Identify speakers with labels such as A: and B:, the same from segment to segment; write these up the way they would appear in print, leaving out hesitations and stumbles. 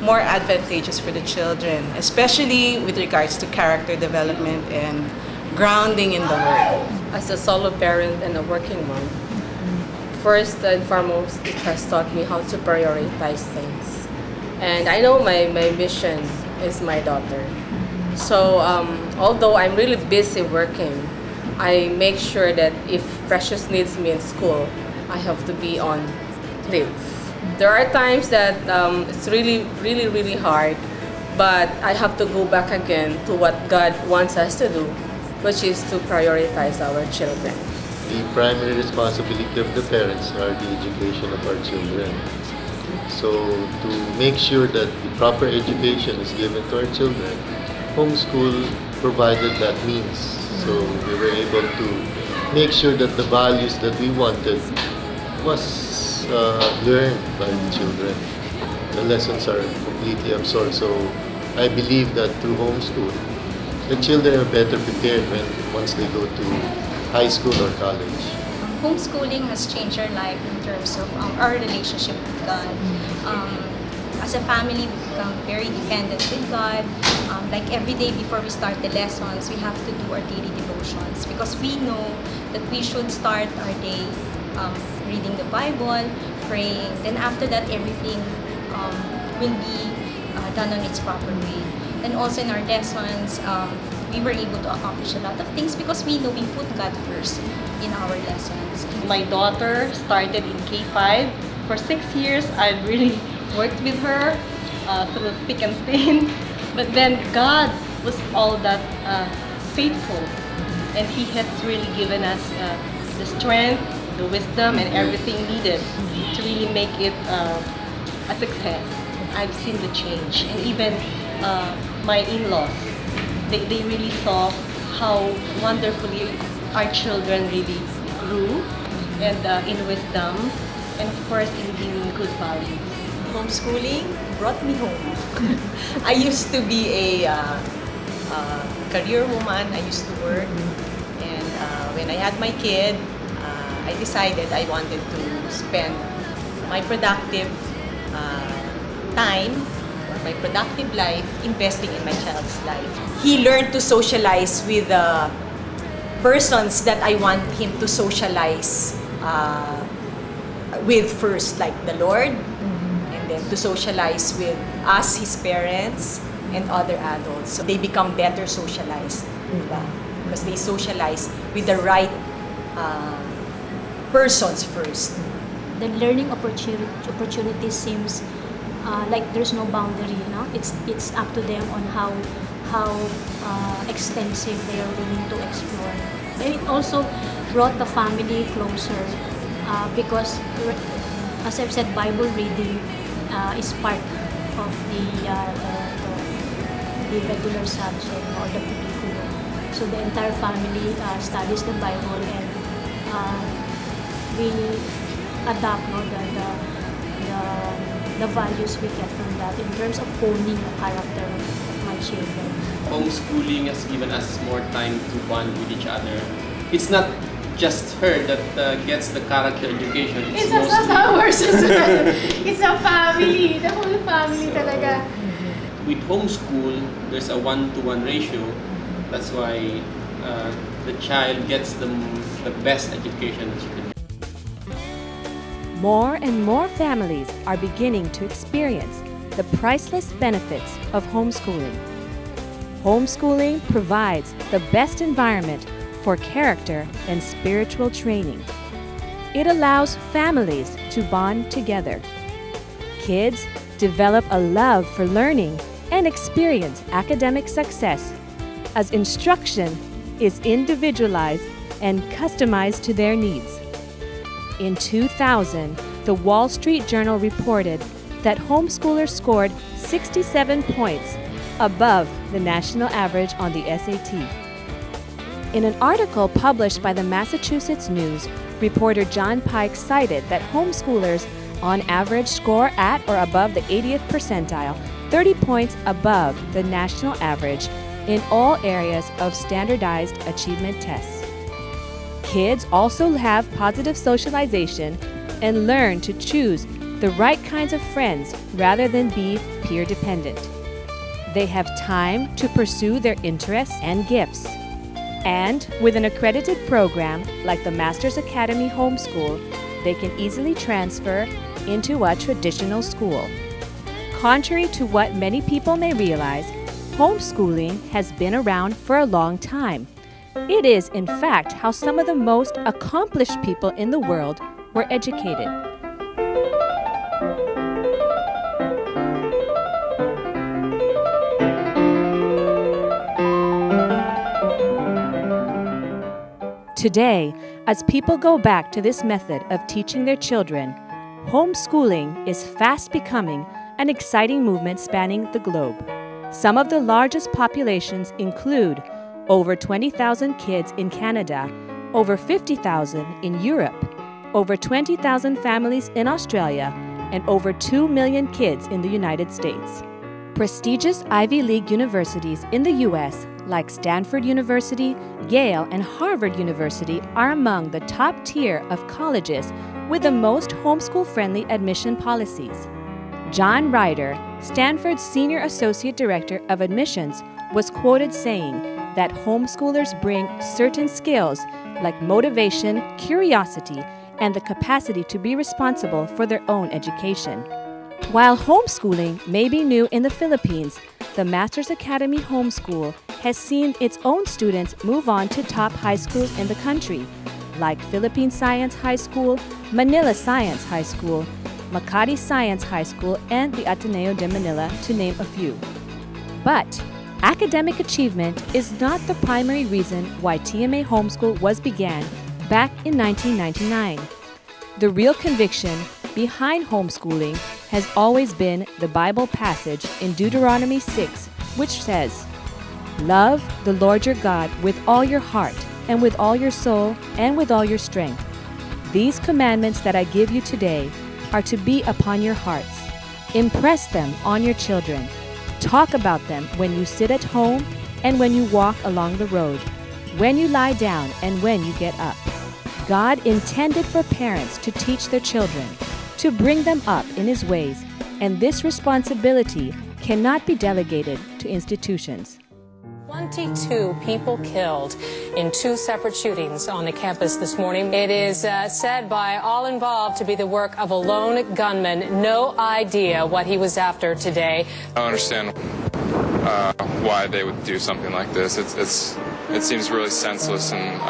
A: more advantageous for the children, especially with regards to character development and grounding in the Word.
B: As a solo parent and a working mom, first and foremost, it has taught me how to prioritize things. And I know my mission is my daughter. So although I'm really busy working, I make sure that if Precious needs me in school, I have to be on leave. There are times that it's really hard, but I have to go back again to what God wants us to do, which is to prioritize our children.
C: The primary responsibility of the parents are the education of our children. So to make sure that the proper education is given to our children, homeschool provided that means. So we were able to make sure that the values that we wanted was learned by the children. The lessons are completely absorbed. So I believe that through homeschool, the children are better prepared once they go to high school or college.
D: Homeschooling has changed our life in terms of our relationship with God. As a family, we become very dependent with God. Like every day before we start the lessons, we have to do our daily devotions because we know that we should start our day reading the Bible, praying. Then after that, everything will be done on its proper way. And also in our lessons, we were able to accomplish a lot of things because we know we put God first in our lessons.
E: My daughter started in K5. For 6 years, I've really worked with her through thick and thin. But then God was all that faithful, and He has really given us the strength, the wisdom, and everything needed to really make it a success. I've seen the change, and even my in-laws, they really saw how wonderfully our children really grew, and in wisdom, and of course in good values.
F: Homeschooling brought me home. I used to be a career woman. I used to work, and when I had my kid, I decided I wanted to spend my productive time or my productive life investing in my child's life. He learned to socialize with persons that I want him to socialize with first, like the Lord, and then to socialize with us, his parents, and other adults. So they become better socialized, because they socialize with the right persons first.
G: The learning opportunity seems like there's no boundary, you know. It's up to them on how extensive they are willing to explore. And it also brought the family closer because, as I've said, Bible reading is part of the regular subject or the curriculum. So the entire family studies the Bible, and we adopt the values we get from that in terms of honing the character of my children.
H: Homeschooling has given us more time to bond with each other. It's not just her that gets the character education.
I: It's ours as well. It's a family. The whole family talaga.
H: With homeschool, there's a 1-to-1 ratio. That's why the child gets the best education that she can.
J: More and more families are beginning to experience the priceless benefits of homeschooling. Homeschooling provides the best environment for character and spiritual training. It allows families to bond together. Kids develop a love for learning and experience academic success, as instruction is individualized and customized to their needs. In 2000, the Wall Street Journal reported that homeschoolers scored 67 points above the national average on the SAT. In an article published by the Massachusetts News, reporter John Pike cited that homeschoolers on average score at or above the 80th percentile, 30 points above the national average in all areas of standardized achievement tests. Kids also have positive socialization and learn to choose the right kinds of friends rather than be peer dependent. They have time to pursue their interests and gifts. And with an accredited program like the Masters Academy Homeschool, they can easily transfer into a traditional school. Contrary to what many people may realize, homeschooling has been around for a long time. It is, in fact, how some of the most accomplished people in the world were educated. Today, as people go back to this method of teaching their children, homeschooling is fast becoming an exciting movement spanning the globe. Some of the largest populations include over 20,000 kids in Canada, over 50,000 in Europe, over 20,000 families in Australia, and over 2 million kids in the United States. Prestigious Ivy League universities in the U.S., like Stanford University, Yale, and Harvard University, are among the top tier of colleges with the most homeschool-friendly admission policies. John Ryder, Stanford's Senior Associate Director of Admissions, was quoted saying that homeschoolers bring certain skills like motivation, curiosity, and the capacity to be responsible for their own education. While homeschooling may be new in the Philippines, the Masters Academy Homeschool has seen its own students move on to top high schools in the country, like Philippine Science High School, Manila Science High School, Makati Science High School, and the Ateneo de Manila, to name a few. But academic achievement is not the primary reason why TMA Homeschool was began back in 1999. The real conviction behind homeschooling has always been the Bible passage in Deuteronomy 6, which says, "Love the Lord your God with all your heart, and with all your soul, and with all your strength. These commandments that I give you today are to be upon your hearts. Impress them on your children. Talk about them when you sit at home and when you walk along the road, when you lie down and when you get up." God intended for parents to teach their children, to bring them up in His ways, and this responsibility cannot be delegated to institutions.
K: 22 people killed in 2 separate shootings on the campus this morning. It is said by all involved to be the work of a lone gunman. No idea what he was after today.
L: I don't understand why they would do something like this. It seems really senseless, and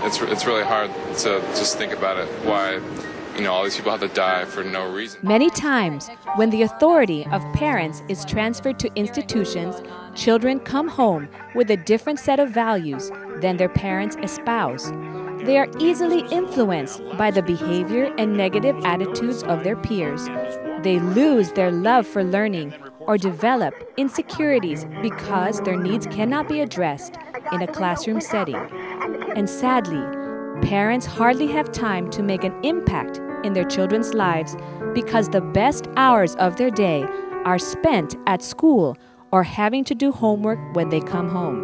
L: it's really hard to just think about it. Why, all these people have to die for no reason.
J: Many times, when the authority of parents is transferred to institutions, children come home with a different set of values than their parents espouse. They are easily influenced by the behavior and negative attitudes of their peers. They lose their love for learning or develop insecurities because their needs cannot be addressed in a classroom setting. And sadly, parents hardly have time to make an impact in their children's lives because the best hours of their day are spent at school or having to do homework when they come home.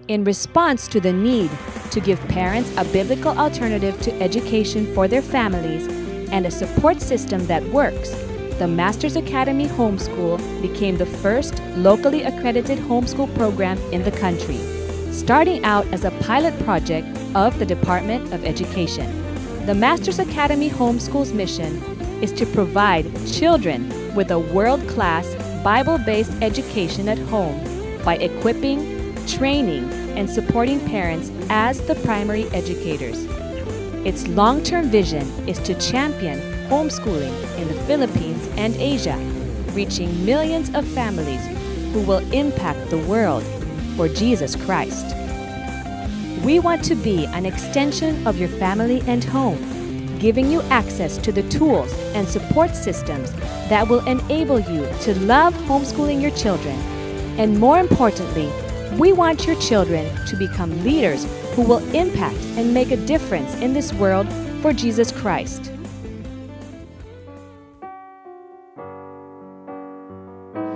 J: In response to the need to give parents a biblical alternative to education for their families and a support system that works, the Masters Academy Homeschool became the first locally accredited homeschool program in the country, starting out as a pilot project of the Department of Education. The Masters Academy Homeschool's mission is to provide children with a world-class Bible-based education at home by equipping, training, and supporting parents as the primary educators. Its long-term vision is to champion homeschooling in the Philippines and Asia, reaching millions of families who will impact the world for Jesus Christ. We want to be an extension of your family and home, giving you access to the tools and support systems that will enable you to love homeschooling your children. And more importantly, we want your children to become leaders who will impact and make a difference in this world for Jesus Christ.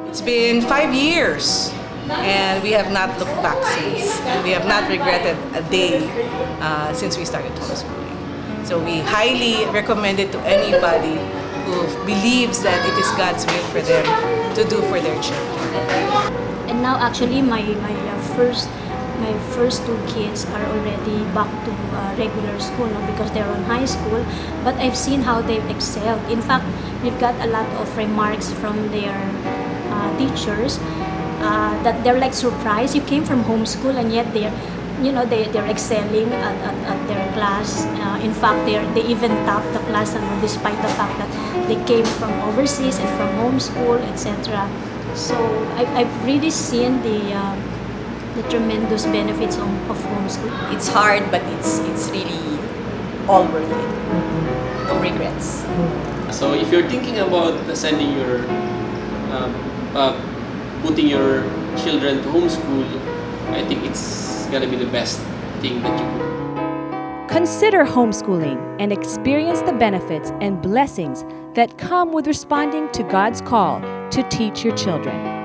A: It's been 5 years, and we have not looked back since. And we have not regretted a day since we started homeschooling. So we highly recommend it to anybody who believes that it is God's will for them to do for their children.
G: And now actually my first two kids are already back to regular school, no, because they're on high school. But I've seen how they've excelled. In fact, we've got a lot of remarks from their teachers that they're like surprised. You came from homeschool and yet they're excelling at their class. In fact, they even topped the class, despite the fact that they came from overseas and from homeschool, etc. So I've really seen the tremendous benefits of homeschool.
F: It's hard, but it's really all worth it. No regrets.
H: So if you're thinking about sending your, putting your children to homeschool, I think it's gonna be the best thing that you could.
J: Consider homeschooling and experience the benefits and blessings that come with responding to God's call to teach your children.